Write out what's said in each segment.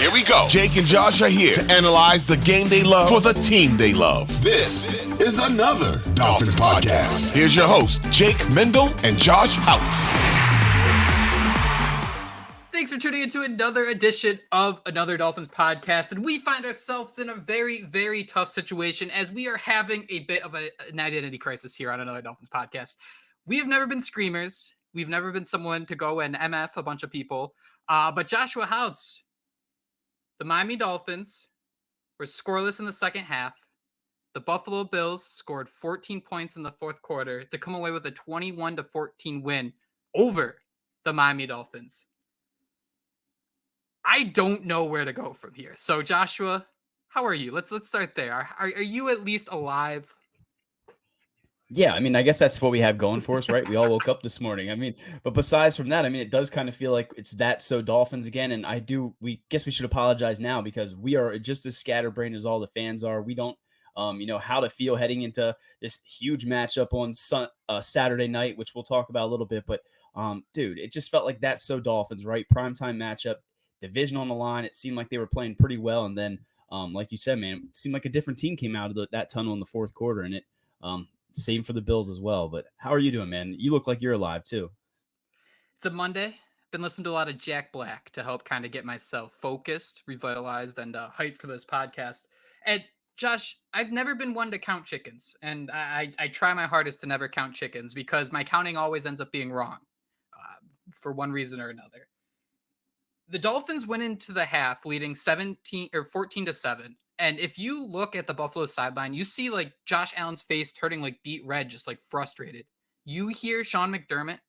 Here we go. Jake and Josh are here to analyze the game they love for the team they love. This is another Dolphins podcast. Here's your host, Jake Mendel and Josh Houtz. Thanks for tuning into another edition of another Dolphins podcast. And we find ourselves in a very, very tough situation as we are having a bit of an identity crisis here on another Dolphins podcast. We have never been screamers. We've never been someone to go and MF a bunch of people. But Joshua Houtz, the Miami Dolphins were scoreless in the second half. The Buffalo Bills scored 14 points in the fourth quarter to come away with a 21-14 win over the Miami Dolphins. I don't know where to go from here. So Joshua, how are you? Let's start there. Are you at least alive? Yeah, I mean, I guess that's what we have going for us, right? We all woke up this morning. I mean, but besides from that, I mean, it does kind of feel like it's that so Dolphins again. And we guess we should apologize now because we are just as scatterbrained as all the fans are. We don't, how to feel heading into this huge matchup on Saturday night, which we'll talk about a little bit. But, dude, it just felt like that so Dolphins, right? Primetime matchup, division on the line. It seemed like they were playing pretty well. And then, like you said, man, it seemed like a different team came out of that tunnel in the fourth quarter. And it, same for the Bills as well. But how are you doing, man? You look like you're alive too. It's a Monday. Been listening to a lot of Jack Black to help kind of get myself focused, revitalized, and hyped for this podcast. And Josh, I've never been one to count chickens. And I try my hardest to never count chickens because my counting always ends up being wrong for one reason or another. The Dolphins went into the half leading 14-7. And if you look at the Buffalo sideline, you see like Josh Allen's face turning like beet red, just like frustrated. You hear Sean McDermott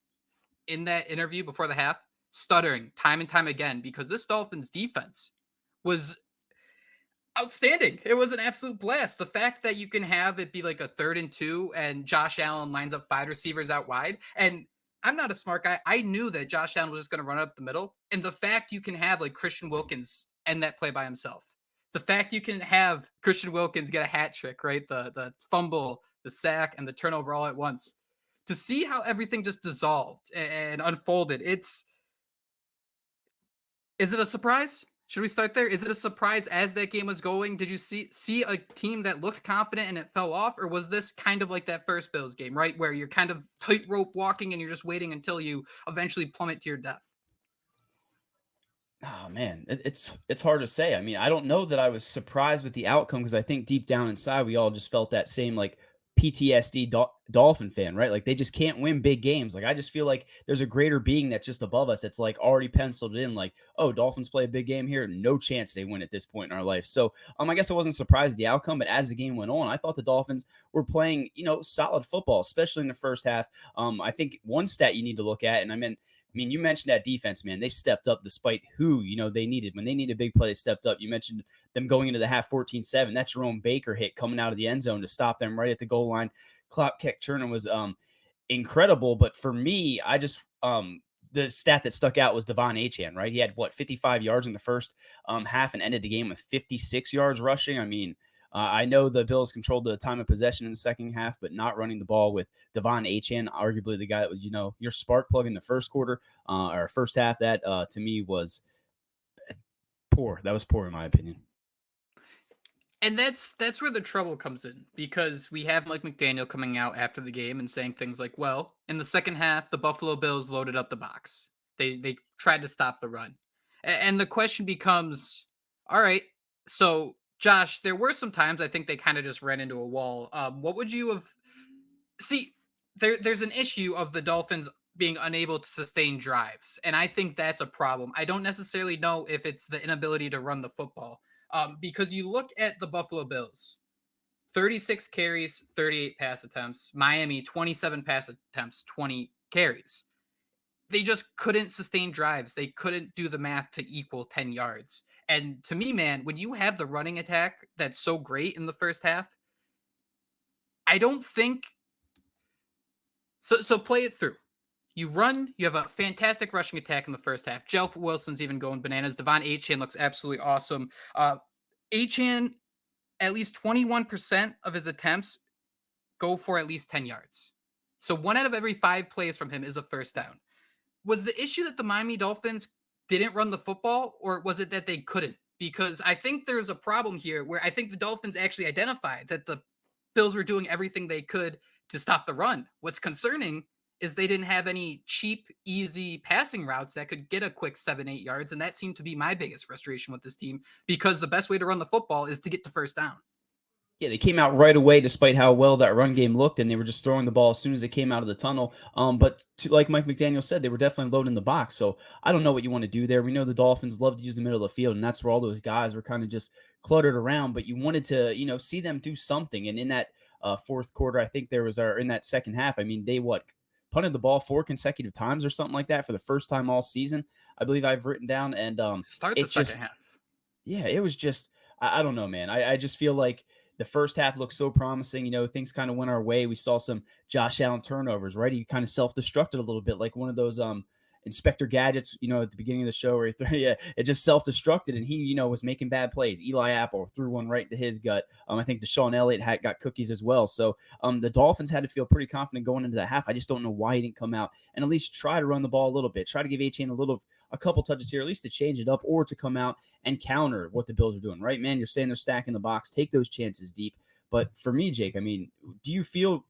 in that interview before the half stuttering time and time again because this Dolphins defense was outstanding. It was an absolute blast. The fact that you can have it be like a 3rd and 2 and Josh Allen lines up 5 receivers out wide. And I'm not a smart guy. I knew that Josh Allen was just going to run up the middle. And the fact you can have like Christian Wilkins end that play by himself. The fact you can have Christian Wilkins get a hat trick, right? The fumble, the sack, and the turnover all at once. To see how everything just dissolved and unfolded, is it a surprise? Should we start there? Is it a surprise as that game was going? Did you see a team that looked confident and it fell off? Or was this kind of like that first Bills game, right? Where you're kind of tightrope walking and you're just waiting until you eventually plummet to your death? Oh man, it's hard to say. I mean, I don't know that I was surprised with the outcome because I think deep down inside we all just felt that same like PTSD Dolphin fan, right? Like they just can't win big games. Like I just feel like there's a greater being that's just above us. It's like already penciled in. Like, oh, Dolphins play a big game here. No chance they win at this point in our life. So I guess I wasn't surprised at the outcome, but as the game went on, I thought the Dolphins were playing, solid football, especially in the first half. I think one stat you need to look at, and I mean, you mentioned that defense, man. They stepped up despite who, they needed. When they needed a big play, they stepped up. You mentioned them going into the half 14-7. That Jerome Baker hit coming out of the end zone to stop them right at the goal line. Clock kick Turner was incredible. But for me, I just the stat that stuck out was Devon Achane, right? He had, 55 yards in the first half and ended the game with 56 yards rushing. I mean, I know the Bills controlled the time of possession in the second half, but not running the ball with Devon Achane, arguably the guy that was, your spark plug in the first quarter or first half. That to me was poor. That was poor in my opinion. And that's where the trouble comes in because we have Mike McDaniel coming out after the game and saying things like, well, in the second half, the Buffalo Bills loaded up the box. They tried to stop the run. And the question becomes, all right, so Josh, there were some times I think they kind of just ran into a wall. What would you have? See, there's an issue of the Dolphins being unable to sustain drives, and I think that's a problem. I don't necessarily know if it's the inability to run the football, because you look at the Buffalo Bills, 36 carries, 38 pass attempts. Miami, 27 pass attempts, 20 carries. They just couldn't sustain drives. They couldn't do the math to equal 10 yards. And to me, man, when you have the running attack that's so great in the first half, I don't think so. Play it through. You run, you have a fantastic rushing attack in the first half. Jeff Wilson's even going bananas. Devon Achane looks absolutely awesome. Achane, at least 21% of his attempts go for at least 10 yards. So 1 out of every 5 plays from him is a first down. Was the issue that the Miami Dolphins didn't run the football, or was it that they couldn't? because I think there's a problem here where I think the Dolphins actually identified that the Bills were doing everything they could to stop the run. What's concerning is they didn't have any cheap, easy passing routes that could get a quick 7-8 yards. And that seemed to be my biggest frustration with this team, because the best way to run the football is to get to first down. Yeah, they came out right away despite how well that run game looked, and they were just throwing the ball as soon as they came out of the tunnel. Like Mike McDaniel said, they were definitely loading the box. So I don't know what you want to do there. We know the Dolphins love to use the middle of the field, and that's where all those guys were kind of just cluttered around. But you wanted to, see them do something. And in that fourth quarter, I think in that second half, I mean, they punted the ball 4 consecutive times or something like that for the first time all season, I believe I've written down. And Start the second half. Yeah, it was just, I don't know, man. I just feel like the first half looked so promising. Things kind of went our way. We saw some Josh Allen turnovers, right? He kind of self-destructed a little bit, like one of those Inspector Gadgets, at the beginning of the show where it just self-destructed, and he, was making bad plays. Eli Apple threw one right to his gut. I think Deshaun Elliott got cookies as well. So the Dolphins had to feel pretty confident going into the half. I just don't know why he didn't come out and at least try to run the ball a little bit, try to give Achane a couple touches here, at least to change it up, or to come out and counter what the Bills are doing, right? Man, you're saying they're stacking the box. Take those chances deep. But for me, Jake, I mean,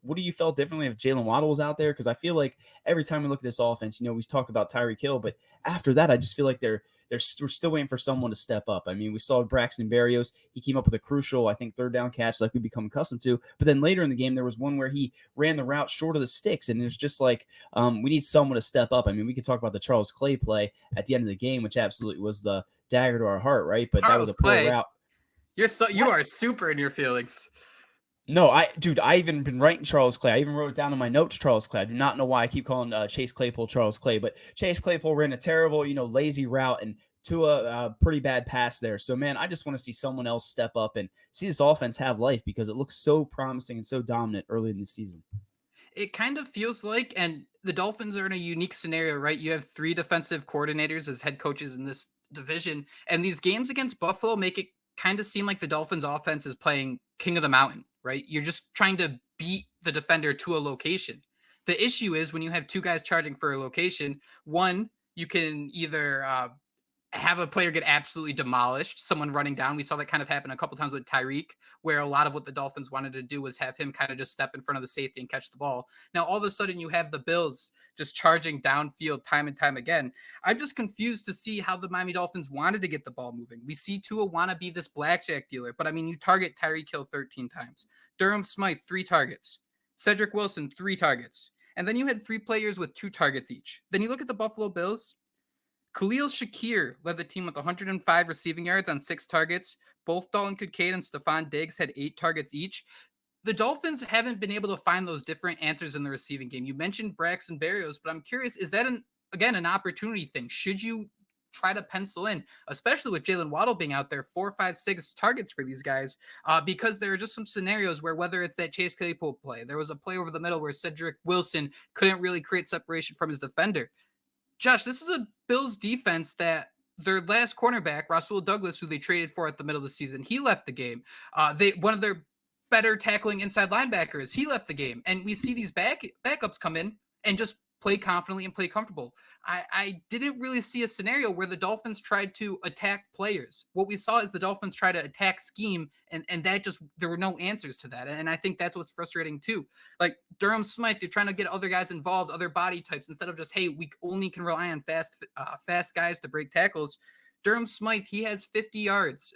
what do you felt differently if Jalen Waddle was out there? Because I feel like every time we look at this offense, we talk about Tyreek Hill, but after that, I just feel like we're still waiting for someone to step up. I mean, we saw Braxton Berrios. He came up with a crucial, I think, third down catch like we've become accustomed to. But then later in the game, there was one where he ran the route short of the sticks, and it's just like we need someone to step up. I mean, we could talk about the Charles Clay play at the end of the game, which absolutely was the dagger to our heart, right? But that was a poor route. You are super in your feelings. No, I even been writing Charles Clay. I even wrote it down in my notes, Charles Clay. I do not know why I keep calling Chase Claypool Charles Clay, but Chase Claypool ran a terrible, lazy route and to a pretty bad pass there. So, man, I just want to see someone else step up and see this offense have life, because it looks so promising and so dominant early in the season. It kind of feels like, and the Dolphins are in a unique scenario, right? You have 3 defensive coordinators as head coaches in this division, and these games against Buffalo make it kind of seem like the Dolphins offense is playing King of the Mountain, right? You're just trying to beat the defender to a location. The issue is when you have 2 guys charging for a location, one, you can either have a player get absolutely demolished, someone running down. We saw that kind of happen a couple times with Tyreek, where a lot of what the Dolphins wanted to do was have him kind of just step in front of the safety and catch the ball. Now, all of a sudden, you have the Bills just charging downfield time and time again. I'm just confused to see how the Miami Dolphins wanted to get the ball moving. We see Tua want to be this blackjack dealer, but I mean, you target Tyreek Hill 13 times. Durham Smythe, 3 targets. Cedric Wilson, 3 targets. And then you had 3 players with 2 targets each. Then you look at the Buffalo Bills. Khalil Shakir led the team with 105 receiving yards on 6 targets. Both Dalton Kincaid and Stephon Diggs had 8 targets each. The Dolphins haven't been able to find those different answers in the receiving game. You mentioned Braxton Berrios, but I'm curious, is that an opportunity thing? Should you try to pencil in, especially with Jalen Waddle being out there, 4, 5, 6 targets for these guys, because there are just some scenarios where, whether it's that Chase Claypool play, there was a play over the middle where Cedric Wilson couldn't really create separation from his defender. Josh, this is a Bills defense that their last cornerback, Rasul Douglas, who they traded for at the middle of the season, he left the game. One of their better tackling inside linebackers, he left the game. And we see these backups come in and just play confidently and play comfortable. I didn't really see a scenario where the Dolphins tried to attack players. What we saw is the Dolphins try to attack scheme, and that just, there were no answers to that. And I think that's what's frustrating too. Like Durham Smythe, you're trying to get other guys involved, other body types, instead of just, hey, we only can rely on fast guys to break tackles. Durham Smythe, he has 50 yards.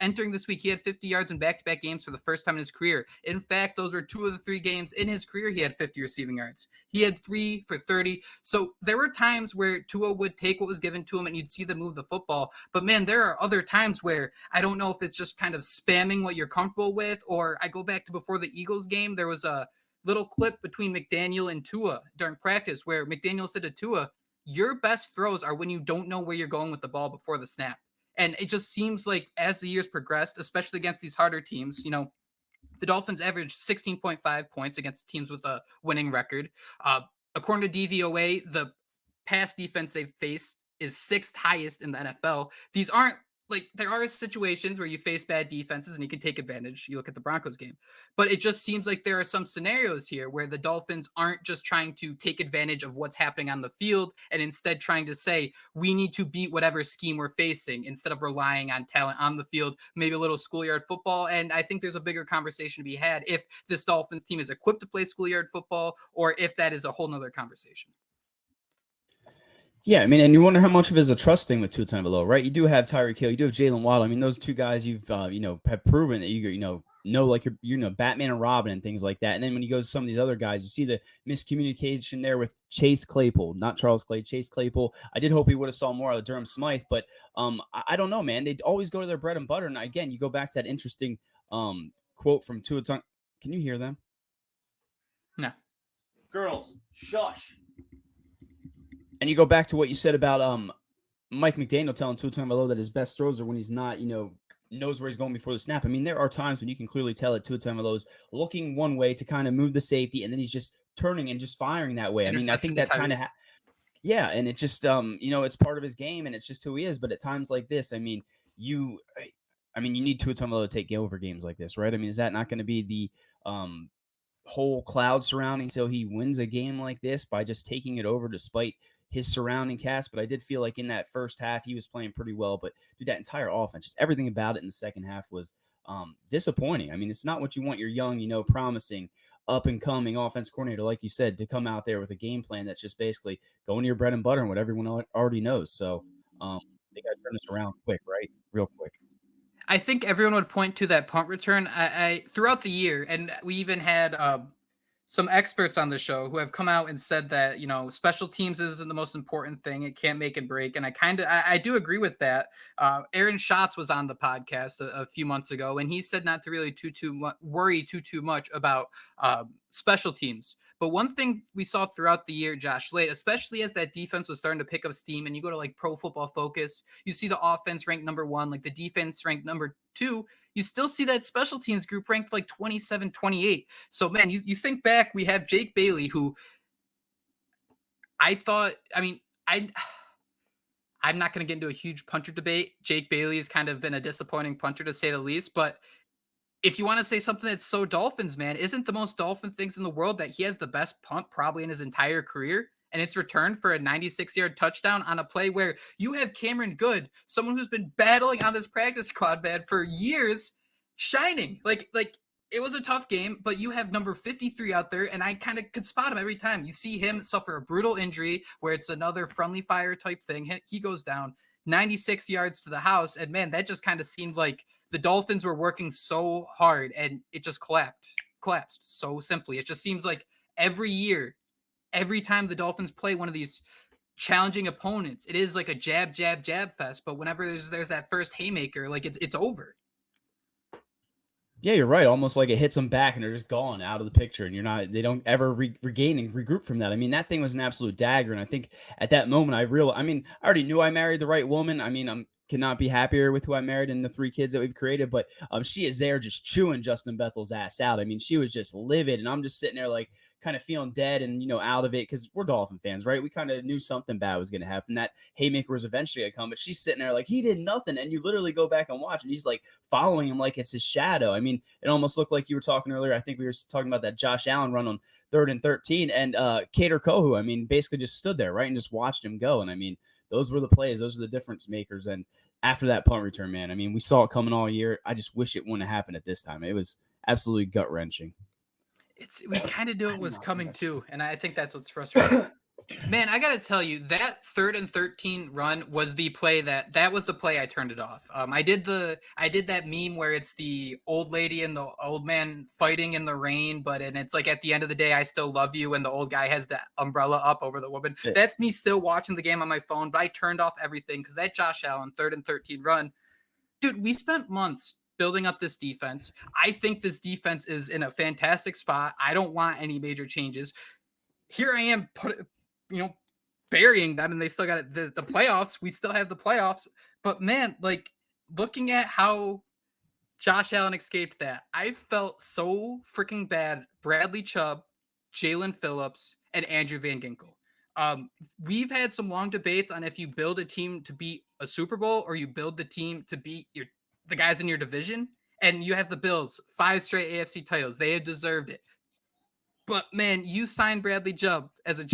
Entering this week, he had 50 yards in back-to-back games for the first time in his career. In fact, those were 2 of the 3 games in his career he had 50 receiving yards. He had 3 for 30. So there were times where Tua would take what was given to him and you'd see them move the football. But man, there are other times where I don't know if it's just kind of spamming what you're comfortable with, or I go back to before the Eagles game, there was a little clip between McDaniel and Tua during practice where McDaniel said to Tua, your best throws are when you don't know where you're going with the ball before the snap. And it just seems like as the years progressed, especially against these harder teams, the Dolphins averaged 16.5 points against teams with a winning record. According to DVOA, the pass defense they've faced is 6th highest in the NFL. These aren't like there are situations where you face bad defenses and you can take advantage. You look at the Broncos game, but it just seems like there are some scenarios here where the Dolphins aren't just trying to take advantage of what's happening on the field and instead trying to say we need to beat whatever scheme we're facing instead of relying on talent on the field, maybe a little schoolyard football. And I think there's a bigger conversation to be had if this Dolphins team is equipped to play schoolyard football or if that is a whole nother conversation. Yeah, I mean, and you wonder how much of it is a trust thing with Tua Tagovailoa, right? You do have Tyreek Hill, you do have Jalen Waddle. I mean, those two guys you've have proven that you know like you're Batman and Robin and things like that. And then when you go to some of these other guys, you see the miscommunication there with Chase Claypool, not Charles Clay, Chase Claypool. I did hope he would have saw more out of Durham Smythe, but I don't know, man. They always go to their bread and butter. And again, you go back to that interesting quote from Tua Tagovailoa. Can you hear them? No. Girls, shush. And you go back to what you said about Mike McDaniel telling Tua Tagovailoa that his best throws are when he's not, knows where he's going before the snap. I mean, there are times when you can clearly tell that Tua Tagovailoa is looking one way to kind of move the safety, and then he's just turning and just firing that way. I mean, I think that kind of, yeah, and it just, it's part of his game, and it's just who he is. But at times like this, I mean, you need Tua Tagovailoa to take over games like this, right? I mean, is that not going to be the whole cloud surrounding until he wins a game like this by just taking it over despite his surrounding cast? But I did feel like in that first half, he was playing pretty well. But dude, that entire offense, just everything about it in the second half was disappointing. I mean, it's not what you want your young, promising up and coming offense coordinator, like you said, to come out there with a game plan that's just basically going to your bread and butter and what everyone already knows. So they got to turn this around quick, right? Real quick. I think everyone would point to that punt return. I throughout the year, and we even had some experts on the show who have come out and said that, special teams isn't the most important thing. It can't make and break. And I do agree with that. Aaron Schatz was on the podcast a few months ago, and he said not to really worry too much about special teams. But one thing we saw throughout the year, Josh Slade, especially as that defense was starting to pick up steam, and you go to like Pro Football Focus, you see the offense ranked number 1, like the defense ranked number 2, you still see that special teams group ranked like 27, 28. So, man, you think back, we have Jake Bailey, who I'm not going to get into a huge punter debate. Jake Bailey has kind of been a disappointing punter, to say the least. But if you want to say something that's so Dolphins, man, isn't the most Dolphin things in the world that he has the best punt probably in his entire career? And it's returned for a 96-yard touchdown on a play where you have Cameron Good, someone who's been battling on this practice squad, man, for years, shining. Like it was a tough game, but you have number 53 out there, and I kind of could spot him every time. You see him suffer a brutal injury where it's another friendly fire type thing. He goes down 96 yards to the house, and man, that just kind of seemed like the Dolphins were working so hard, and it just collapsed so simply. It just seems like every year, every time the Dolphins play one of these challenging opponents, it is like a jab fest. But whenever there's that first haymaker, like it's over. Yeah, you're right. Almost like it hits them back and they're just gone out of the picture, and they don't ever regain and regroup from that. I mean, that thing was an absolute dagger. And I think at that moment, I already knew I married the right woman. I mean, cannot be happier with who I married and the 3 kids that we've created, but she is there just chewing Justin Bethel's ass out. I mean, she was just livid, and I'm just sitting there like kind of feeling dead and, out of it, because we're Dolphin fans, right? We kind of knew something bad was going to happen. That haymaker was eventually going to come, but she's sitting there like, he did nothing. And you literally go back and watch, and he's like following him like it's his shadow. I mean, it almost looked like you were talking earlier. I think we were talking about that Josh Allen run on 3rd and 13, and Kader Kohu, I mean, basically just stood there, right, and just watched him go. And I mean, those were the plays. Those are the difference makers. And after that punt return, man, I mean, we saw it coming all year. I just wish it wouldn't have happened at this time. It was absolutely gut-wrenching. We kind of knew it was coming too, and I think that's what's frustrating. Man, I gotta tell you, that 3rd and 13 run was the play that was the play I turned it off. I did that meme where it's the old lady and the old man fighting in the rain, and it's like, at the end of the day, I still love you, and the old guy has the umbrella up over the woman. Yeah. That's me still watching the game on my phone, but I turned off everything because that Josh Allen 3rd and 13 run, dude, we spent months building up this defense. I think this defense is in a fantastic spot. I don't want any major changes. Here I am, burying them, and they still got the playoffs. We still have the playoffs. But man, like, looking at how Josh Allen escaped that, I felt so freaking bad. Bradley Chubb, Jalen Phillips, and Andrew Van Ginkel. We've had some long debates on if you build a team to beat a Super Bowl or you build the team to beat the guys in your division. And you have the Bills, 5 straight AFC titles. They had deserved it. But man, you signed Bradley Chubb as a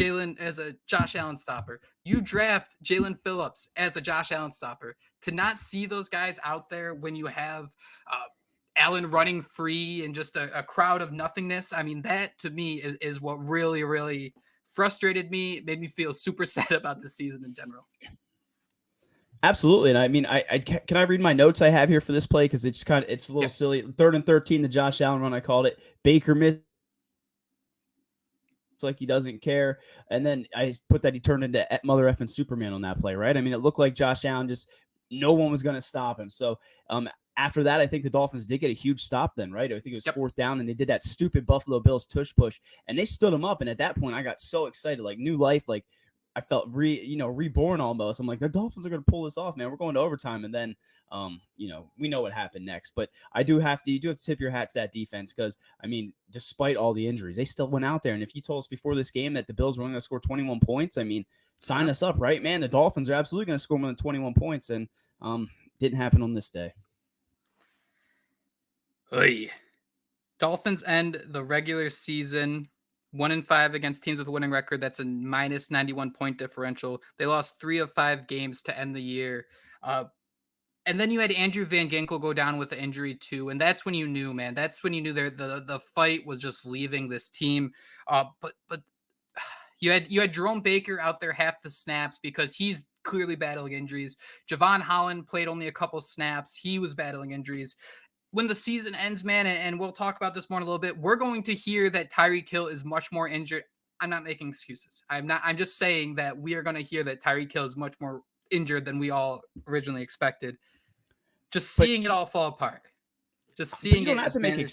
Josh Allen stopper. You draft Jalen Phillips as a Josh Allen stopper. To not see those guys out there when you have Allen running free and just a crowd of nothingness. I mean, that to me is what really, really frustrated me. It made me feel super sad about the season in general. Absolutely. And I mean, can I read my notes I have here for this play? Because it's a little silly. 3rd and 13, the Josh Allen run, I called it. Baker missed. It's like he doesn't care. And then I put that he turned into mother effing Superman on that play, right? I mean, it looked like Josh Allen no one was going to stop him. So after that, I think the Dolphins did get a huge stop then, right? I think it was 4th down, and they did that stupid Buffalo Bills tush push, and they stood him up. And at that point, I got so excited, like new life, like I felt reborn almost. I'm like, the Dolphins are going to pull this off, man. We're going to overtime. And then, we know what happened next. But you do have to tip your hat to that defense because, I mean, despite all the injuries, they still went out there. And if you told us before this game that the Bills were only going to score 21 points, I mean, sign us up, right, man? The Dolphins are absolutely going to score more than 21 points. And didn't happen on this day. Oy. Dolphins end the regular season 1-5 against teams with a winning record. That's a minus 91 point differential. They lost 3 of 5 games to end the year. And then you had Andrew Van Ginkel go down with an injury too. And that's when you knew, man, that's when you knew the fight was just leaving this team. But you had Jerome Baker out there half the snaps because he's clearly battling injuries. Javon Holland played only a couple snaps. He was battling injuries. When the season ends, man, and we'll talk about this more in a little bit, we're going to hear that Tyreek Hill is much more injured. I'm not making excuses. I'm just saying that we are going to hear that Tyreek Hill is much more injured than we all originally expected. Just seeing it all fall apart. Just seeing it. Have to make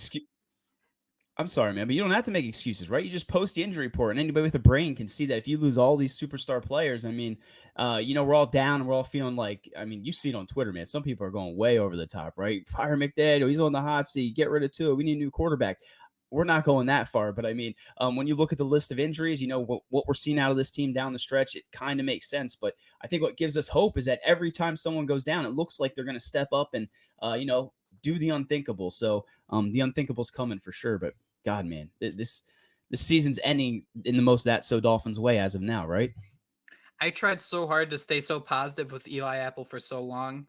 I'm sorry, man, but you don't have to make excuses, right? You just post the injury report, and anybody with a brain can see that if you lose all these superstar players, I mean, we're all down, and we're all feeling like, I mean, you see it on Twitter, man. Some people are going way over the top, right? Fire McDaniel, he's on the hot seat. Get rid of Tua. We need a new quarterback. We're not going that far, but I mean, when you look at the list of injuries, what we're seeing out of this team down the stretch, it kind of makes sense. But I think what gives us hope is that every time someone goes down, it looks like they're going to step up and, do the unthinkable. So the unthinkable's coming for sure, but God, man, this season's ending in the most That's So Dolphins way as of now, right? I tried so hard to stay so positive with Eli Apple for so long.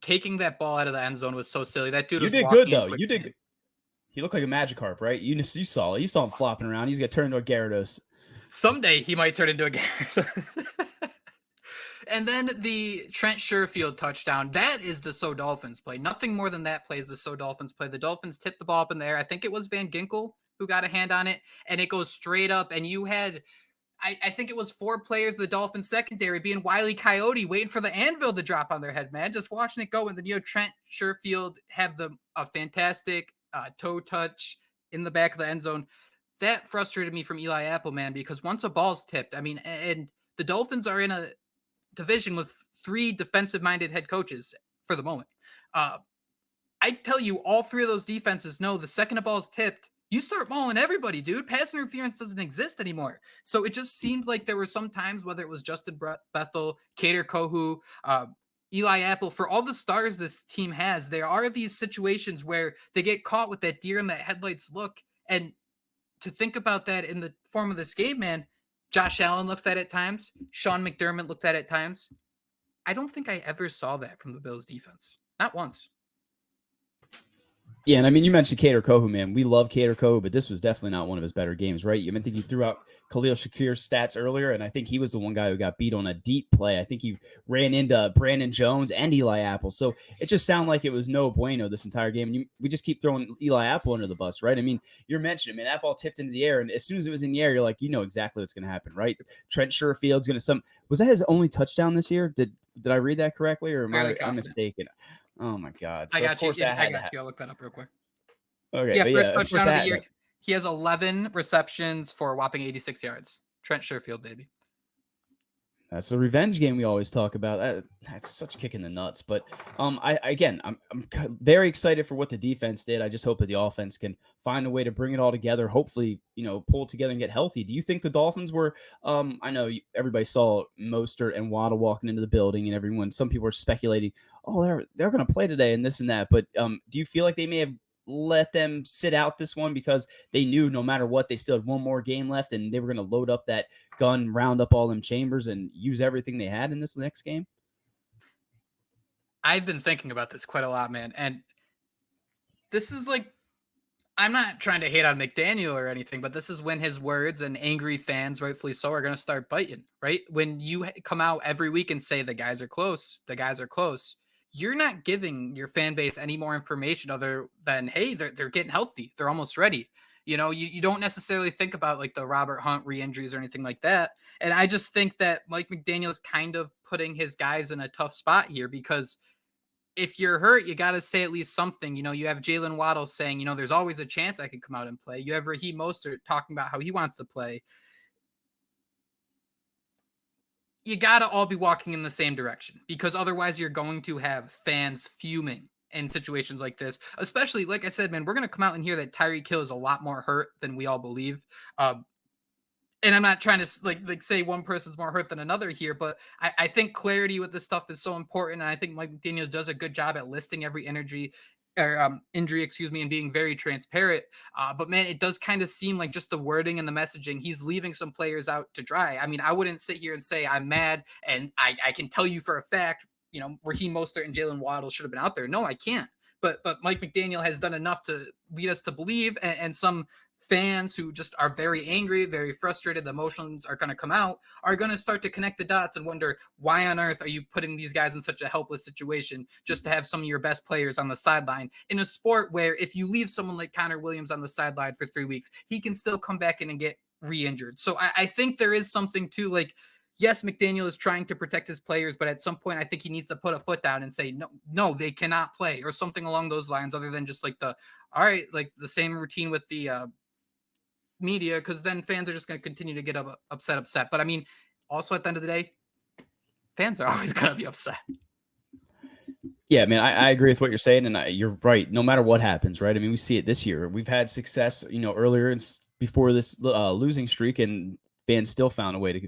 Taking that ball out of the end zone was so silly. That dude was did good though. You did. He looked like a Magikarp, right? You saw it. You saw him flopping around. He's gonna turn into a Gyarados. Someday he might turn into a Gyarados. And then the Trent Sherfield touchdown. That is the So Dolphins play. Nothing more than that play is the So Dolphins play. The Dolphins tipped the ball up in the air. I think it was Van Ginkel who got a hand on it, and it goes straight up. And you had, I think it was 4 players of the Dolphins secondary being Wile E. Coyote, waiting for the anvil to drop on their head, man. Just watching it go. And then you have Trent Sherfield have a fantastic toe touch in the back of the end zone. That frustrated me from Eli Apple, man, because once a ball's tipped, I mean, and the Dolphins are in a division with 3 defensive-minded head coaches for the moment. I tell you, all 3 of those defenses know the second a ball is tipped, you start mauling everybody, dude. Pass interference doesn't exist anymore. So it just seemed like there were some times, whether it was Justin Bethel, Kader Kohu, Eli Apple, for all the stars this team has, there are these situations where they get caught with that deer in the headlights look. And to think about that in the form of this game, man, Josh Allen looked at times. Sean McDermott looked at times. I don't think I ever saw that from the Bills defense. Not once. Yeah, and I mean, you mentioned Kader Kohu, man. We love Kader Kohu, but this was definitely not one of his better games, right? I think you threw out Khalil Shakir's stats earlier, and I think he was the one guy who got beat on a deep play. I think he ran into Brandon Jones and Eli Apple. So it just sounded like it was no bueno this entire game. And we just keep throwing Eli Apple under the bus, right? I mean, you're mentioning, man, that ball tipped into the air, and as soon as it was in the air, you're like, you know exactly what's going to happen, right? Trent Sherfield's going to was that his only touchdown this year? Did I read that correctly, or am I mistaken? Oh my God! So I got you. I got you. I'll look that up real quick. Okay, first touchdown of the year. He has 11 receptions for a whopping 86 yards. Trent Sherfield, baby. That's the revenge game we always talk about. That's such a kick in the nuts. But I'm very excited for what the defense did. I just hope that the offense can find a way to bring it all together. Hopefully, pull it together and get healthy. Do you think the Dolphins were? I know everybody saw Mostert and Waddle walking into the building, and some people were speculating, oh, they're going to play today and this and that. But do you feel like they may have let them sit out this one because they knew no matter what, they still had one more game left and they were going to load up that gun, round up all them chambers, and use everything they had in this next game? I've been thinking about this quite a lot, man. And this is like, I'm not trying to hate on McDaniel or anything, but this is when his words and angry fans, rightfully so, are going to start biting, right? When you come out every week and say the guys are close, you're not giving your fan base any more information other than, hey, they're getting healthy. They're almost ready. You don't necessarily think about like the Robert Hunt re-injuries or anything like that. And I just think that Mike McDaniel is kind of putting his guys in a tough spot here because if you're hurt, you got to say at least something. You have Jalen Waddle saying, there's always a chance I can come out and play. You have Raheem Mostert talking about how he wants to play. You got to all be walking in the same direction because otherwise you're going to have fans fuming in situations like this, especially, like I said, man, we're going to come out and hear that Tyreek Hill is a lot more hurt than we all believe. And I'm not trying to like say one person's more hurt than another here, but I think clarity with this stuff is so important. And I think Mike McDaniel does a good job at listing every injury, and being very transparent. But man, it does kind of seem like just the wording and the messaging, he's leaving some players out to dry. I mean, I wouldn't sit here and say I'm mad, and I can tell you for a fact, Raheem Mostert and Jalen Waddle should have been out there. No, I can't. But Mike McDaniel has done enough to lead us to believe, and some fans who just are very angry, very frustrated, the emotions are going to come out, are going to start to connect the dots and wonder, why on earth are you putting these guys in such a helpless situation just to have some of your best players on the sideline in a sport where if you leave someone like Connor Williams on the sideline for 3 weeks, he can still come back in and get re-injured. So I think there is something to, like, yes, McDaniel is trying to protect his players, but at some point I think he needs to put a foot down and say, no, they cannot play, or something along those lines, other than just like the same routine with the media, because then fans are just going to continue to get upset. But I mean, also at the end of the day, fans are always going to be upset. Yeah, man, I agree with what you're saying, and you're right. No matter what happens, right? I mean, we see it this year. We've had success, earlier before this losing streak, and fans still found a way to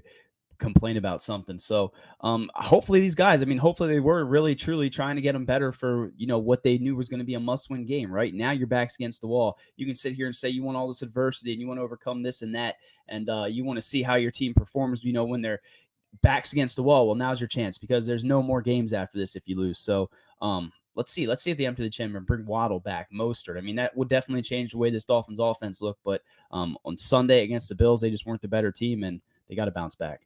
complain about something. So hopefully these guys, hopefully they were really truly trying to get them better for what they knew was going to be a must-win game. Right now your back's against the wall. You can sit here and say you want all this adversity and you want to overcome this and that, and you want to see how your team performs when their back's against the wall. Well, now's your chance, because there's no more games after this if you lose. So let's see if they empty the chamber and bring Waddle back, Mostert. That would definitely change the way this Dolphins offense looked. But on Sunday against the Bills, they just weren't the better team, and they got to bounce back.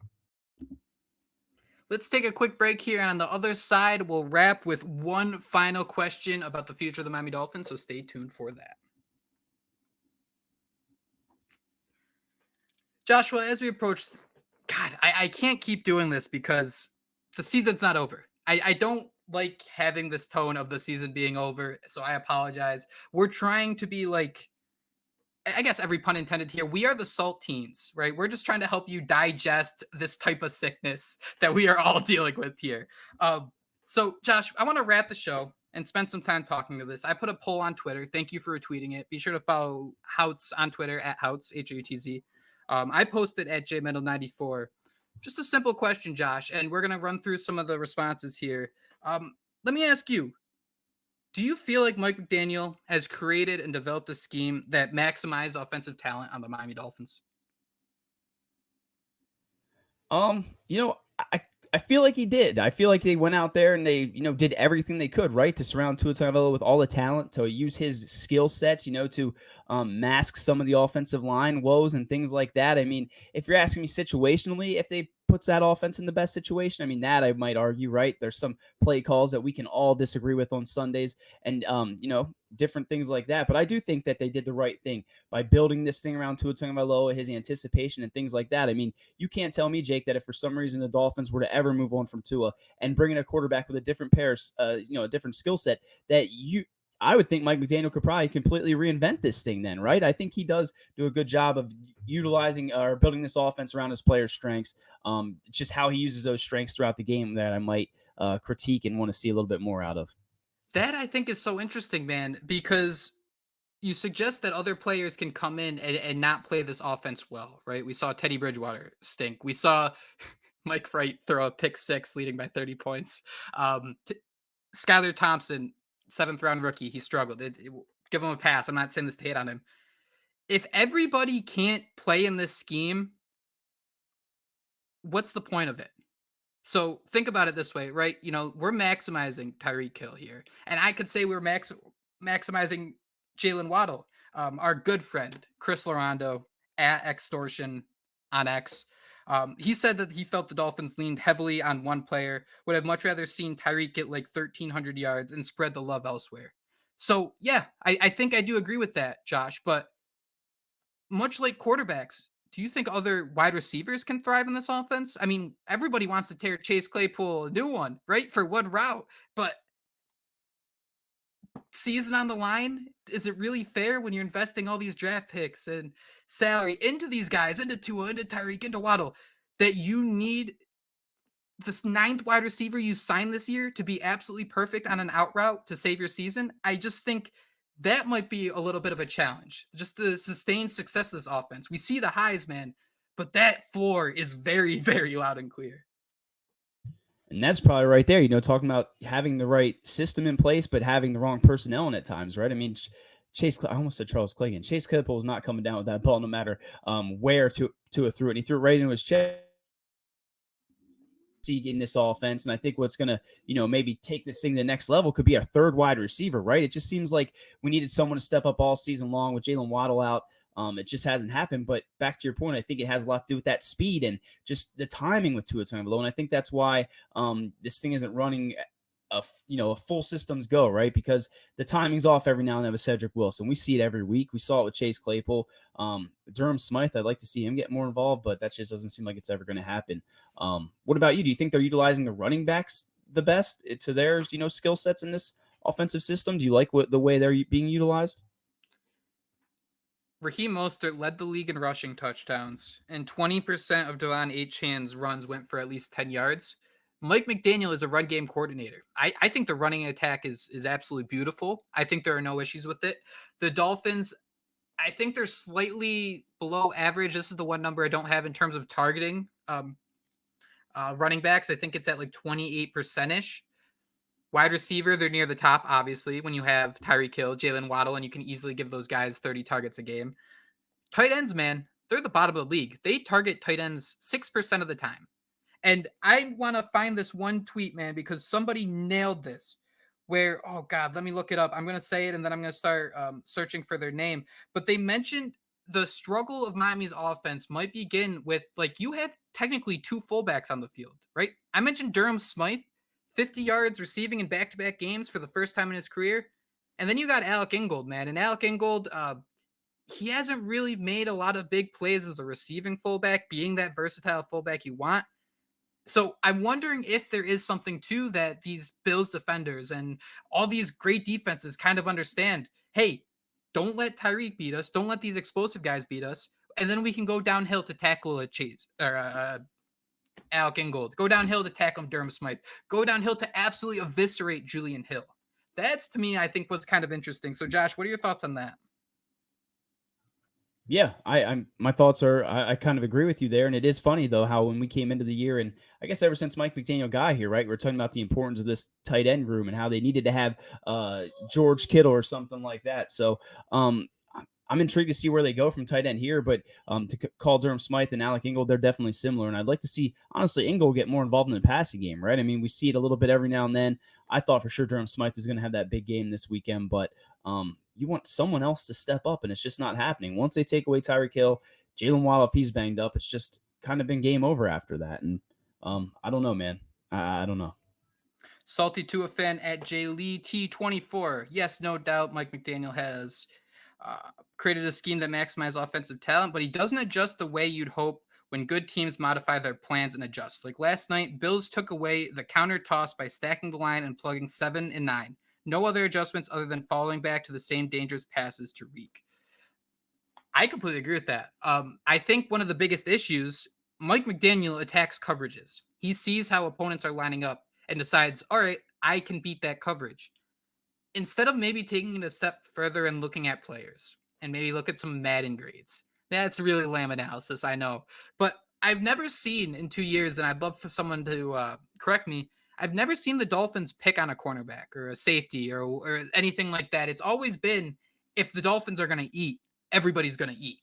Let's take a quick break here, and on the other side, we'll wrap with one final question about the future of the Miami Dolphins, so stay tuned for that. Joshua, as we approach, God, I can't keep doing this because the season's not over. I don't like having this tone of the season being over, so I apologize. We're trying to be like, I guess every pun intended here, we are the saltines, right? We're just trying to help you digest this type of sickness that we are all dealing with here. So, Josh, I want to wrap the show and spend some time talking to this. I put a poll on Twitter. Thank you for retweeting it. Be sure to follow Houtz on Twitter at Houtz, Houtz. I posted at jmendel94. Just a simple question, Josh, and we're going to run through some of the responses here. Let me ask you, do you feel like Mike McDaniel has created and developed a scheme that maximizes offensive talent on the Miami Dolphins? I feel like he did. I feel like they went out there and they, did everything they could, right, to surround Tua Tagovailoa with all the talent, to use his skill sets, to mask some of the offensive line woes and things like that. If you're asking me situationally, if they puts that offense in the best situation, that I might argue, right? There's some play calls that we can all disagree with on Sundays, and different things like that. But I do think that they did the right thing by building this thing around Tua Tagovailoa, his anticipation and things like that. You can't tell me, Jake, that if for some reason the Dolphins were to ever move on from Tua and bring in a quarterback with a different pair, a different skill set, that I would think Mike McDaniel could probably completely reinvent this thing then, right? I think he does do a good job of utilizing or building this offense around his players' strengths. Just how he uses those strengths throughout the game that I might critique and want to see a little bit more out of. That I think is so interesting, man, because you suggest that other players can come in and not play this offense well, right? We saw Teddy Bridgewater stink. We saw Mike Wright throw a pick six leading by 30 points. Skylar Thompson, 7th-round rookie, he struggled. Give him a pass. I'm not saying this to hate on him. If everybody can't play in this scheme, what's the point of it? So think about it this way, right? We're maximizing Tyreek Hill here. And I could say we're maximizing Jalen Waddle. Our good friend, Chris Larondo, at Extortion on X, he said that he felt the Dolphins leaned heavily on one player, would have much rather seen Tyreek get like 1,300 yards and spread the love elsewhere. So, yeah, I think I do agree with that, Josh. But much like quarterbacks, do you think other wide receivers can thrive in this offense? I mean, everybody wants to tear Chase Claypool a new one, right? For one route. But season on the line, is it really fair when you're investing all these draft picks and salary into these guys, into Tua, into Tyreek, into Waddle, that you need this 9th wide receiver you signed this year to be absolutely perfect on an out route to save your season? I just think that might be a little bit of a challenge. Just the sustained success of this offense. We see the highs, man, but that floor is very, very loud and clear. And that's probably right there, talking about having the right system in place, but having the wrong personnel in at times, right? I mean, I almost said Charles Clay again. Chase Claypool was not coming down with that ball no matter where Tua threw it. And he threw it right into his chest in this offense. And I think what's going to, maybe take this thing to the next level could be our 3rd wide receiver, right? It just seems like we needed someone to step up all season long with Jalen Waddle out. It just hasn't happened. But back to your point, I think it has a lot to do with that speed and just the timing with Tua Tagovailoa. And I think that's why this thing isn't running a full systems go, right? Because the timing's off every now and then with Cedric Wilson. We see it every week. We saw it with Chase Claypool. Durham Smythe, I'd like to see him get more involved, but that just doesn't seem like it's ever going to happen. What about you? Do you think they're utilizing the running backs the best to their, skill sets in this offensive system? Do you like the way they're being utilized? Raheem Mostert led the league in rushing touchdowns, and 20% of Devon Achane's runs went for at least 10 yards. Mike McDaniel is a run game coordinator. I think the running attack is absolutely beautiful. I think there are no issues with it. The Dolphins, I think they're slightly below average. This is the one number I don't have in terms of targeting running backs. I think it's at like 28%-ish. Wide receiver, they're near the top, obviously, when you have Tyreek Hill, Jalen Waddle, and you can easily give those guys 30 targets a game. Tight ends, man, they're the bottom of the league. They target tight ends 6% of the time. And I want to find this one tweet, man, because somebody nailed this where, oh God, let me look it up. I'm going to say it and then I'm going to start searching for their name. But they mentioned the struggle of Miami's offense might begin with, like, you have technically 2 fullbacks on the field, right? I mentioned Durham Smythe, 50 yards receiving in back-to-back games for the first time in his career. And then you got Alec Ingold, man. And Alec Ingold, he hasn't really made a lot of big plays as a receiving fullback, being that versatile fullback you want. So I'm wondering if there is something to that these Bills defenders and all these great defenses kind of understand, hey, don't let Tyreek beat us. Don't let these explosive guys beat us. And then we can go downhill to tackle a Chase or Alec Ingold. Go downhill to tackle Durham Smythe. Go downhill to absolutely eviscerate Julian Hill. That's, to me, I think was kind of interesting. So, Josh, what are your thoughts on that? Yeah, my thoughts are I kind of agree with you there, and it is funny though how when we came into the year, and I guess ever since Mike McDaniel got here, right, we're talking about the importance of this tight end room and how they needed to have George Kittle or something like that. So I'm intrigued to see where they go from tight end here, but to call Durham Smythe and Alec Ingold, they're definitely similar, and I'd like to see honestly Ingold get more involved in the passing game, right? I mean, we see it a little bit every now and then. I thought for sure Durham Smythe was going to have that big game this weekend, but you want someone else to step up, and it's just not happening. Once they take away Tyreek Hill, Jalen Waddle, if he's banged up, it's just kind of been game over after that. And I don't know, man. I don't know. Salty Tua fan at JLeeT24. Yes, no doubt Mike McDaniel has created a scheme that maximizes offensive talent, but he doesn't adjust the way you'd hope when good teams modify their plans and adjust. Like last night, Bills took away the counter toss by stacking the line and plugging 7 and 9. No other adjustments other than falling back to the same dangerous passes to Reek. I completely agree with that. I think one of the biggest issues, Mike McDaniel attacks coverages. He sees how opponents are lining up and decides, all right, I can beat that coverage. Instead of maybe taking it a step further and looking at players and maybe look at some Madden grades. That's really lame analysis, I know. But I've never seen in 2 years, and I'd love for someone to correct me, I've never seen the Dolphins pick on a cornerback or a safety or anything like that. It's always been, if the Dolphins are going to eat, everybody's going to eat.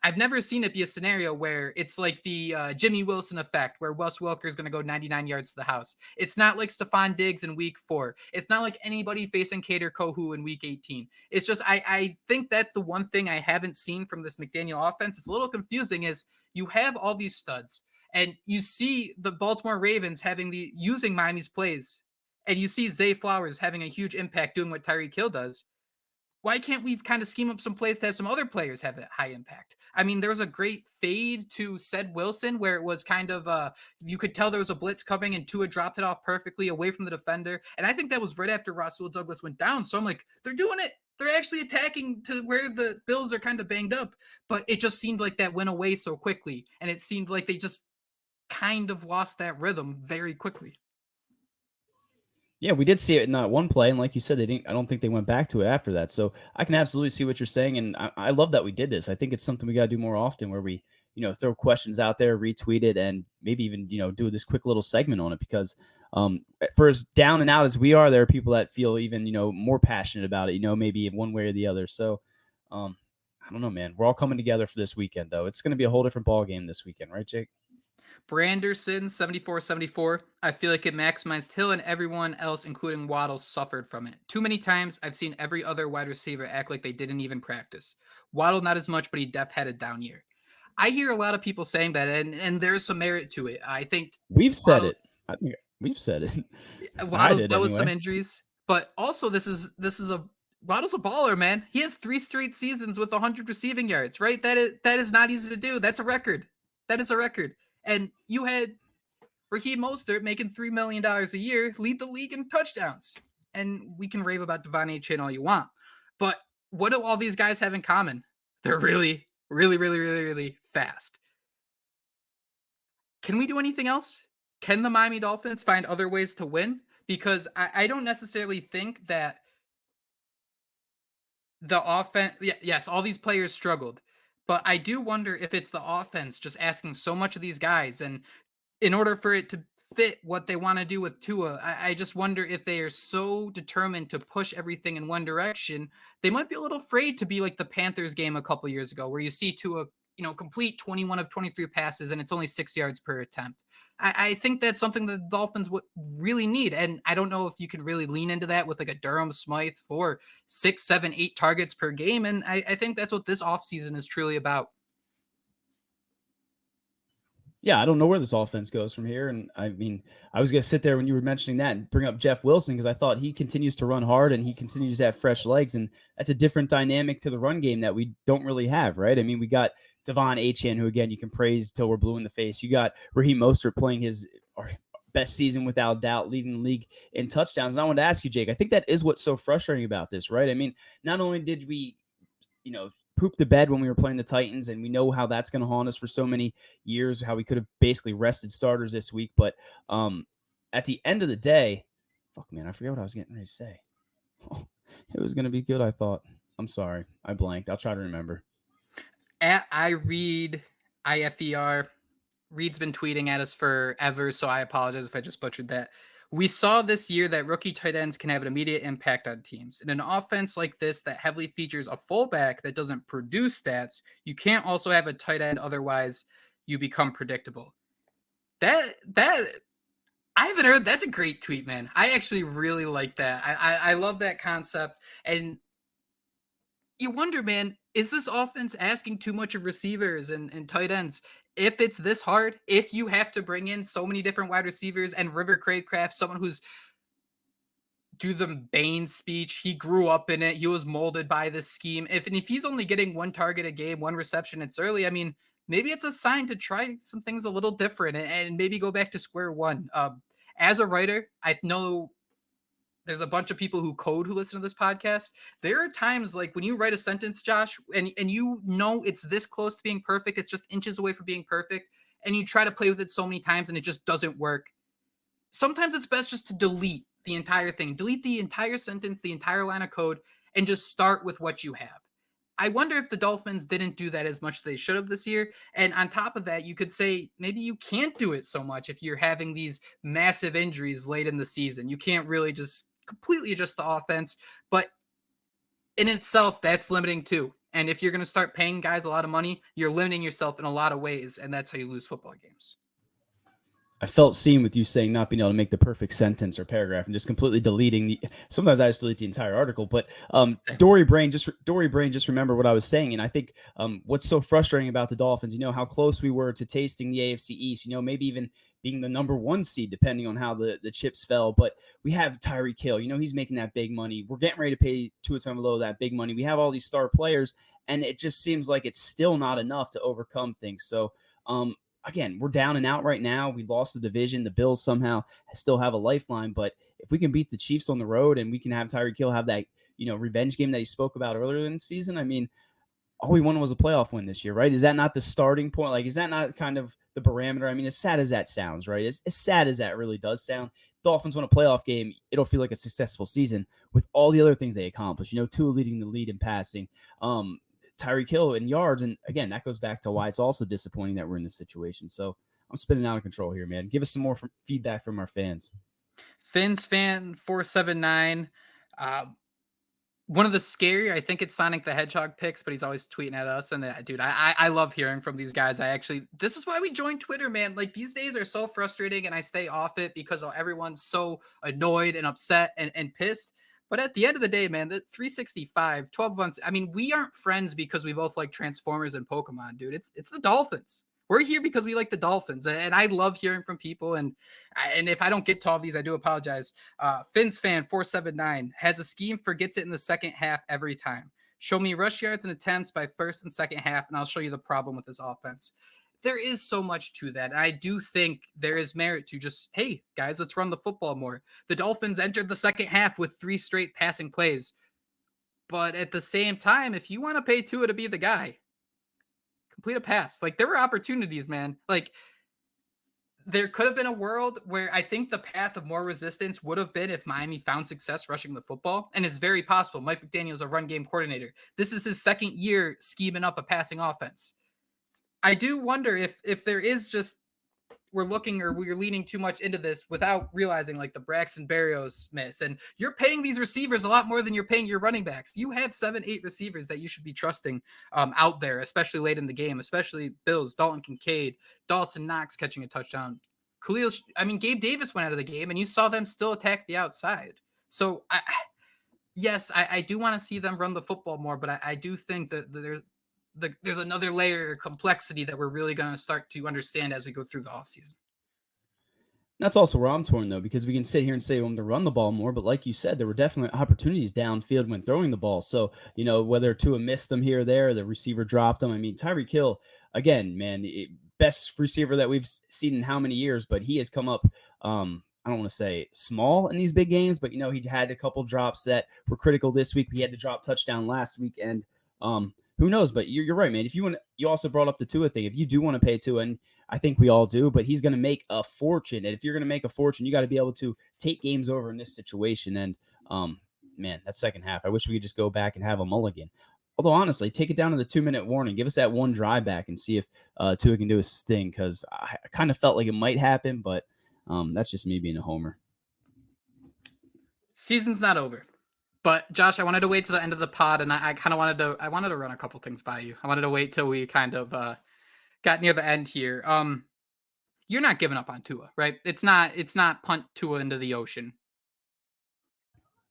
I've never seen it be a scenario where it's like the Jimmy Wilson effect, where Wes Welker is going to go 99 yards to the house. It's not like Stephon Diggs in week 4. It's not like anybody facing Kader Kohu in week 18. It's just, I think that's the one thing I haven't seen from this McDaniel offense. It's a little confusing is you have all these studs and you see the Baltimore Ravens using Miami's plays, and you see Zay Flowers having a huge impact doing what Tyreek Hill does. Why can't we kind of scheme up some plays to have some other players have a high impact? I mean, there was a great fade to Ced Wilson where it was kind of, you could tell there was a blitz coming and Tua dropped it off perfectly away from the defender. And I think that was right after Rasul Douglas went down. So I'm like, they're doing it. They're actually attacking to where the Bills are kind of banged up. But it just seemed like that went away so quickly. And it seemed like they just kind of lost that rhythm very quickly. Yeah, we did see it in that one play, and like you said, I don't think they went back to it after that. So I can absolutely see what you're saying, and I love that we did this. I think it's something we got to do more often, where we, throw questions out there, retweet it, and maybe even, do this quick little segment on it. Because for as down and out as we are, there are people that feel even, more passionate about it, maybe in one way or the other. So I don't know, man. We're all coming together for this weekend, though. It's going to be a whole different ball game this weekend, right, Jake? Branderson, 74-74. I feel like it maximized Hill and everyone else, including Waddle, suffered from it. Too many times I've seen every other wide receiver act like they didn't even practice. Waddle not as much, but he had a down year. I hear a lot of people saying that, and there's some merit to it. I think we've said it. I think we've said it. Waddle's dealt with some injuries, but also Waddle's a baller, man. He has 3 straight seasons with 100 receiving yards, right? That is not easy to do. That's a record. That is a record. And you had Raheem Mostert making $3 million a year lead the league in touchdowns. And we can rave about Achane all you want. But what do all these guys have in common? They're really, really, really, really, really fast. Can we do anything else? Can the Miami Dolphins find other ways to win? Because I don't necessarily think that the offense, yes, all these players struggled. But I do wonder if it's the offense just asking so much of these guys. And in order for it to fit what they want to do with Tua, I just wonder if they are so determined to push everything in one direction, they might be a little afraid to be like the Panthers game a couple years ago, where you see Tua, complete 21 of 23 passes and it's only 6 yards per attempt. I think that's something the Dolphins would really need. And I don't know if you can really lean into that with like a Durham Smythe for 6, 7, 8 targets per game. And I think that's what this offseason is truly about. Yeah, I don't know where this offense goes from here. And I mean, I was going to sit there when you were mentioning that and bring up Jeff Wilson, because I thought he continues to run hard and he continues to have fresh legs. And that's a different dynamic to the run game that we don't really have, right? I mean, we got Devon Achane, who, again, you can praise till we're blue in the face. You got Raheem Mostert playing his best season without doubt, leading the league in touchdowns. And I wanted to ask you, Jake, I think that is what's so frustrating about this, right? I mean, not only did we, poop the bed when we were playing the Titans, and we know how that's going to haunt us for so many years, how we could have basically rested starters this week. But at the end of the day, fuck, man, I forget what I was getting ready to say. It was going to be good, I thought. I'm sorry. I blanked. I'll try to remember. I read IFER. Reed's been tweeting at us forever, so I apologize if I just butchered that. We saw this year that rookie tight ends can have an immediate impact on teams. In an offense like this that heavily features a fullback that doesn't produce stats, you can't also have a tight end, otherwise you become predictable. That I haven't heard. That's a great tweet, man. I actually really like that. I love that concept. And you wonder, man, is this offense asking too much of receivers and tight ends? If it's this hard, if you have to bring in so many different wide receivers and River Craycraft, someone who's do the Bane speech, he grew up in it, he was molded by this scheme. If he's only getting 1 target a game, 1 reception, it's early. I mean, maybe it's a sign to try some things a little different and maybe go back to square one. As a writer, I know there's a bunch of people who code who listen to this podcast. There are times like when you write a sentence, Josh, and you know it's this close to being perfect, it's just inches away from being perfect, and you try to play with it so many times and it just doesn't work. Sometimes it's best just to delete the entire thing, delete the entire sentence, the entire line of code, and just start with what you have. I wonder if the Dolphins didn't do that as much as they should have this year. And on top of that, you could say maybe you can't do it so much if you're having these massive injuries late in the season. You can't really just completely adjust the offense. But in itself, that's limiting too. And if you're going to start paying guys a lot of money, you're limiting yourself in a lot of ways. And that's how you lose football games. I felt seen with you saying not being able to make the perfect sentence or paragraph and just completely deleting the. Sometimes I just delete the entire article, but Dory Brain, just remember what I was saying. And I think what's so frustrating about the Dolphins, how close we were to tasting the AFC East, maybe even being the number 1 seed, depending on how the chips fell. But we have Tyreek Hill, he's making that big money. We're getting ready to pay Tua Tagovailoa that big money. We have all these star players, and it just seems like it's still not enough to overcome things. So, again, we're down and out right now. We lost the division. The Bills somehow still have a lifeline. But if we can beat the Chiefs on the road and we can have Tyreek Hill have that, revenge game that he spoke about earlier in the season, I mean, all we wanted was a playoff win this year, right? Is that not the starting point? Like, is that not kind of the barometer? I mean, as sad as that sounds, right? As sad as that really does sound, Dolphins win a playoff game, it'll feel like a successful season with all the other things they accomplished. Tua leading the lead in passing, Tyreek Hill in yards. And again, that goes back to why it's also disappointing that we're in this situation. So I'm spinning out of control here, man. Give us some more feedback from our fans. Fins fan 479. One of the scary, I think it's Sonic the Hedgehog picks, but he's always tweeting at us. And dude, I love hearing from these guys. This is why we joined Twitter, man. Like, these days are so frustrating and I stay off it because everyone's so annoyed and upset and pissed. But at the end of the day, man, the 365, 12 months, I mean, we aren't friends because we both like Transformers and Pokemon, dude. It's the Dolphins. We're here because we like the Dolphins, and I love hearing from people. And if I don't get to all these, I do apologize. Fins fan 479 has a scheme, forgets it in the second half every time. Show me rush yards and attempts by first and second half, and I'll show you the problem with this offense. There is so much to that. And I do think there is merit to just, hey, guys, let's run the football more. The Dolphins entered the second half with 3 straight passing plays. But at the same time, if you want to pay Tua to be the guy, complete a pass. Like, there were opportunities, man. Like, there could have been a world where I think the path of more resistance would have been if Miami found success rushing the football. And it's very possible. Mike McDaniel's a run game coordinator. This is his second year scheming up a passing offense. I do wonder if there is just we're leaning too much into this without realizing, like, the Braxton Berrios miss. And you're paying these receivers a lot more than you're paying your running backs. You have 7-8 receivers that you should be trusting out there, especially late in the game, especially Bills, Dalton Kincaid, Dawson Knox catching a touchdown. Gabe Davis went out of the game and you saw them still attack the outside. So I do want to see them run the football more, but I do think that there's another layer of complexity that we're really going to start to understand as we go through the offseason. That's also where I'm torn, though, because we can sit here and say we want to run the ball more, but like you said, there were definitely opportunities downfield when throwing the ball. So, whether Tua missed them here or there, the receiver dropped them. I mean, Tyreek Hill, again, man, best receiver that we've seen in how many years, but he has come up, I don't want to say small in these big games, but, he had a couple drops that were critical this week. He had to drop touchdown last week, and who knows? But you're right, man. If you want, you also brought up the Tua thing. If you do want to pay Tua, and I think we all do, but he's going to make a fortune. And if you're going to make a fortune, you got to be able to take games over in this situation. And man, that second half, I wish we could just go back and have a mulligan. Although honestly, take it down to the 2-minute warning. Give us that one drive back and see if Tua can do his thing. Because I kind of felt like it might happen, but that's just me being a homer. Season's not over. But Josh, I wanted to wait till the end of the pod, and I kind of wanted to run a couple things by you. I wanted to wait till we kind of got near the end here. You're not giving up on Tua, right? It's not punt Tua into the ocean.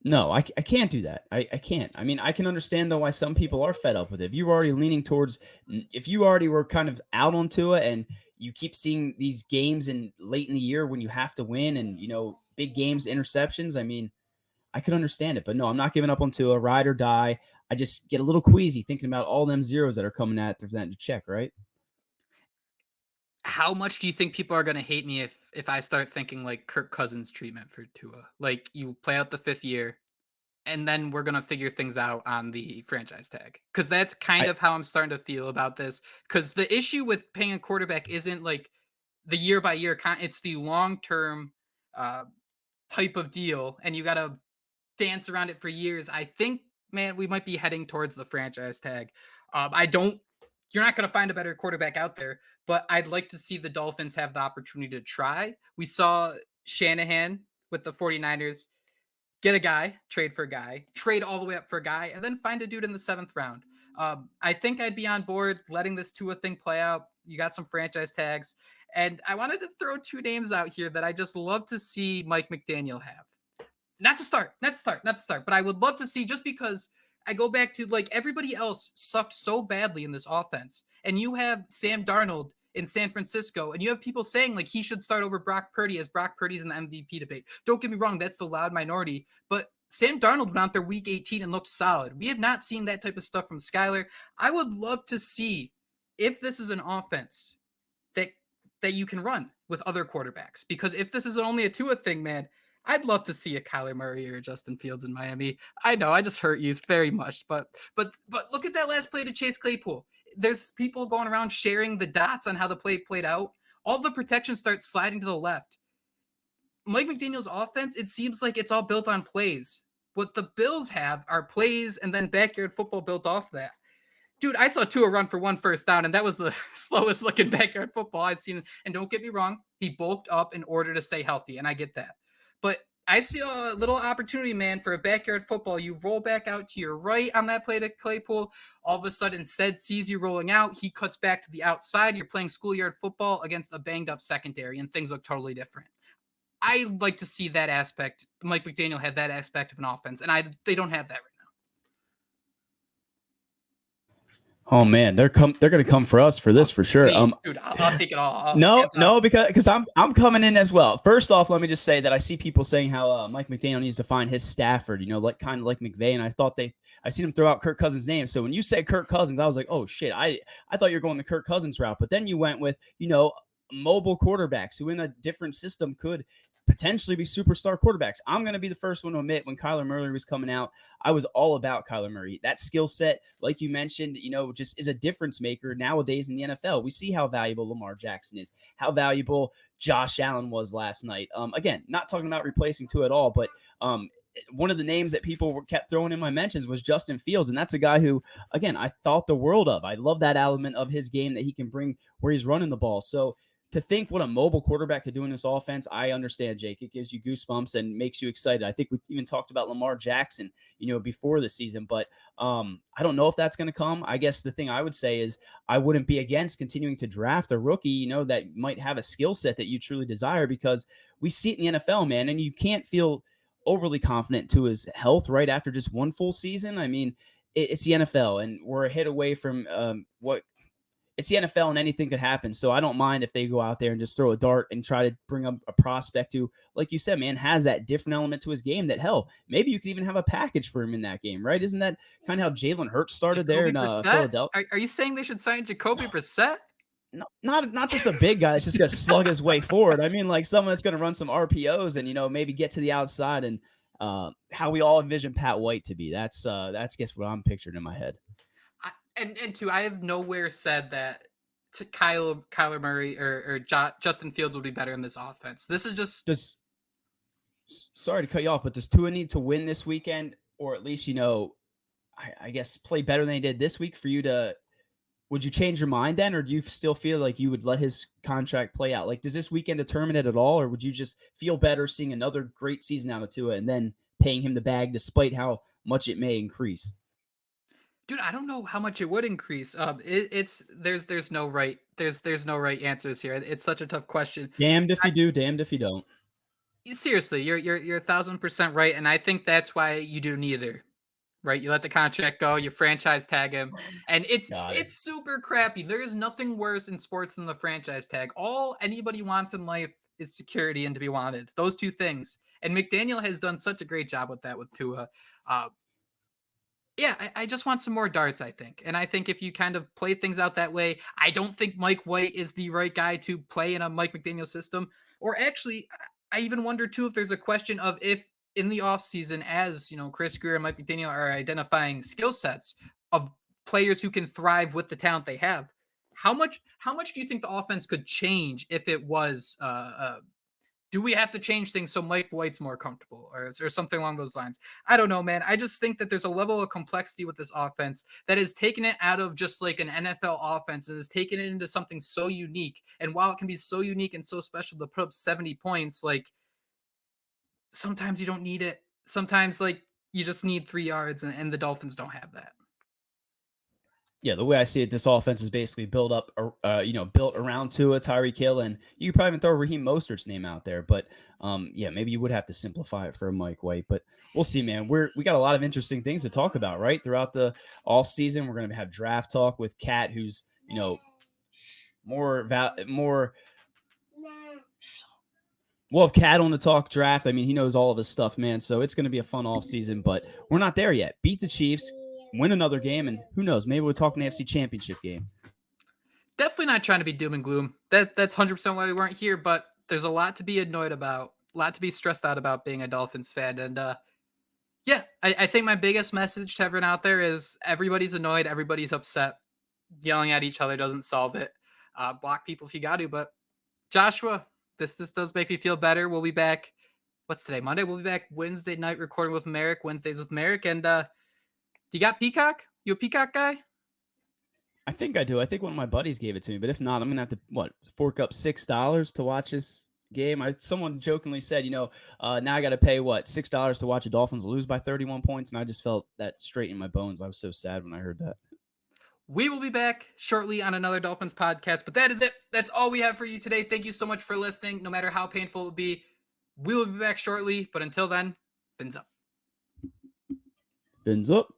No, I can't do that. I can't. I mean, I can understand, though, why some people are fed up with it. If you already were kind of out on Tua and you keep seeing these games late in the year when you have to win and, big games, interceptions, I mean, I could understand it, but no, I'm not giving up on Tua, ride or die. I just get a little queasy thinking about all them zeros that are coming at that to check, right? how much do you think people are going to hate me if I start thinking like Kirk Cousins treatment for Tua? Like you play out the 5th year and then we're going to figure things out on the franchise tag. Cuz that's kind of how I'm starting to feel about this, cuz the issue with paying a quarterback isn't like the year by year it's the long-term type of deal, and you got to dance around it for years. I think, man, we might be heading towards the franchise tag. You're not going to find a better quarterback out there, but I'd like to see the Dolphins have the opportunity to try. We saw Shanahan with the 49ers get a guy, trade for a guy, trade all the way up for a guy, and then find a dude in the 7th round. I think I'd be on board letting this Tua thing play out. You got some franchise tags. And I wanted to throw 2 names out here that I just love to see Mike McDaniel have. Not to start, but I would love to see, just because I go back to like everybody else sucked so badly in this offense. And you have Sam Darnold in San Francisco, and you have people saying like he should start over Brock Purdy, as Brock Purdy's in the MVP debate. Don't get me wrong, that's the loud minority, but Sam Darnold went out there week 18 and looked solid. We have not seen that type of stuff from Skyler. I would love to see if this is an offense that you can run with other quarterbacks, because if this is only a Tua thing, man, I'd love to see a Kyler Murray or Justin Fields in Miami. I know I just hurt you very much, but look at that last play to Chase Claypool. There's people going around sharing the dots on how the play played out. All the protection starts sliding to the left. Mike McDaniel's offense, it seems like it's all built on plays. What the Bills have are plays and then backyard football built off that. Dude, I saw Tua run for 1 first down, and that was the slowest looking backyard football I've seen. And don't get me wrong, he bulked up in order to stay healthy, and I get that. But I see a little opportunity, man, for a backyard football. You roll back out to your right on that play to Claypool. All of a sudden, Sed sees you rolling out. He cuts back to the outside. You're playing schoolyard football against a banged-up secondary, and things look totally different. I like to see that aspect. Mike McDaniel had that aspect of an offense, and they don't have that right now. Oh man, they're going to come for us for this for sure. Please, dude, I'll take it all. No, because I'm coming in as well. First off, let me just say that I see people saying how Mike McDaniel needs to find his Stafford, like kind of like McVay, and I seen him throw out Kirk Cousins' name. So when you said Kirk Cousins, I was like, oh shit, I thought you were going the Kirk Cousins route, but then you went with mobile quarterbacks who in a different system could potentially be superstar quarterbacks. I'm going to be the first one to admit, when Kyler Murray was coming out, I was all about Kyler Murray. That skill set, like you mentioned, just is a difference maker nowadays in the NFL. We see how valuable Lamar Jackson is, how valuable Josh Allen was last night. Again, not talking about replacing Tua at all, but one of the names that people kept throwing in my mentions was Justin Fields, and that's a guy who, again, I thought the world of. I love that element of his game that he can bring where he's running the ball. So to think what a mobile quarterback could do in this offense, I understand, Jake. It gives you goosebumps and makes you excited. I think we even talked about Lamar Jackson, before the season, but I don't know if that's going to come. I guess the thing I would say is I wouldn't be against continuing to draft a rookie, that might have a skill set that you truly desire, because we see it in the NFL, man, and you can't feel overly confident to his health right after just one full season. I mean, it's the NFL, and we're a hit away from it's the NFL and anything could happen. So I don't mind if they go out there and just throw a dart and try to bring up a prospect who, like you said, man, has that different element to his game that, hell, maybe you could even have a package for him in that game, right? Isn't that kind of how Jalen Hurts started there in Philadelphia? Are you saying they should sign Jacoby Brissett? No, not just a big guy that's just going to slug his way forward. I mean, like someone that's going to run some RPOs and, maybe get to the outside, and how we all envision Pat White to be. That's guess what I'm picturing in my head. And two, I have nowhere said that Kyler Murray or Justin Fields would be better in this offense. This is just sorry to cut you off, but does Tua need to win this weekend, or at least, I guess play better than he did this week for you to, would you change your mind then? Or do you still feel like you would let his contract play out? Like, does this weekend determine it at all? Or would you just feel better seeing another great season out of Tua and then paying him the bag despite how much it may increase? Dude, I don't know how much it would increase. There's no right answers here. It's such a tough question. Damned if you do, damned if you don't. Seriously, you're 1,000% right, and I think that's why you do neither. Right? You let the contract go, you franchise tag him, and it's super crappy. There is nothing worse in sports than the franchise tag. All anybody wants in life is security and to be wanted. Those two things. And McDaniel has done such a great job with that with Tua. Yeah, I just want some more darts, I think. And I think if you kind of play things out that way, I don't think Mike White is the right guy to play in a Mike McDaniel system. Or actually, I even wonder too if there's a question of if in the offseason, as Chris Greer and Mike McDaniel are identifying skill sets of players who can thrive with the talent they have. How much do you think the offense could change if it was do we have to change things so Mike White's more comfortable or something along those lines? I don't know, man. I just think that there's a level of complexity with this offense that has taken it out of just like an NFL offense and has taken it into something so unique. And while it can be so unique and so special to put up 70 points, like sometimes you don't need it. Sometimes like you just need 3 yards and the Dolphins don't have that. Yeah, the way I see it, this offense is basically built up, built around Tua, Tyreek Hill, and you could probably even throw Raheem Mostert's name out there. But yeah, maybe you would have to simplify it for Mike White. But we'll see, man. We got a lot of interesting things to talk about, right? Throughout the off season, we're going to have draft talk with Kat, who's more. We'll have Cat on the talk draft. I mean, he knows all of his stuff, man. So it's going to be a fun offseason, but we're not there yet. Beat the Chiefs, win another game, and who knows? Maybe we'll talk an AFC Championship game. Definitely not trying to be doom and gloom. That's 100% why we weren't here, but there's a lot to be annoyed about, a lot to be stressed out about being a Dolphins fan. And yeah, I think my biggest message to everyone out there is everybody's annoyed, everybody's upset. Yelling at each other doesn't solve it. Block people if you got to, but Joshua, this does make me feel better. We'll be back. What's today? Monday. We'll be back Wednesday night recording with Merrick. Wednesdays with Merrick. And you got Peacock? You a Peacock guy? I think I do. I think one of my buddies gave it to me, but if not, I'm gonna have to fork up $6 to watch this game. Someone jokingly said, now I got to pay $6 to watch the Dolphins lose by 31 points, and I just felt that straight in my bones. I was so sad when I heard that. We will be back shortly on another Dolphins podcast, but that is it. That's all we have for you today. Thank you so much for listening. No matter how painful it will be, we will be back shortly. But until then, fins up. Fins up.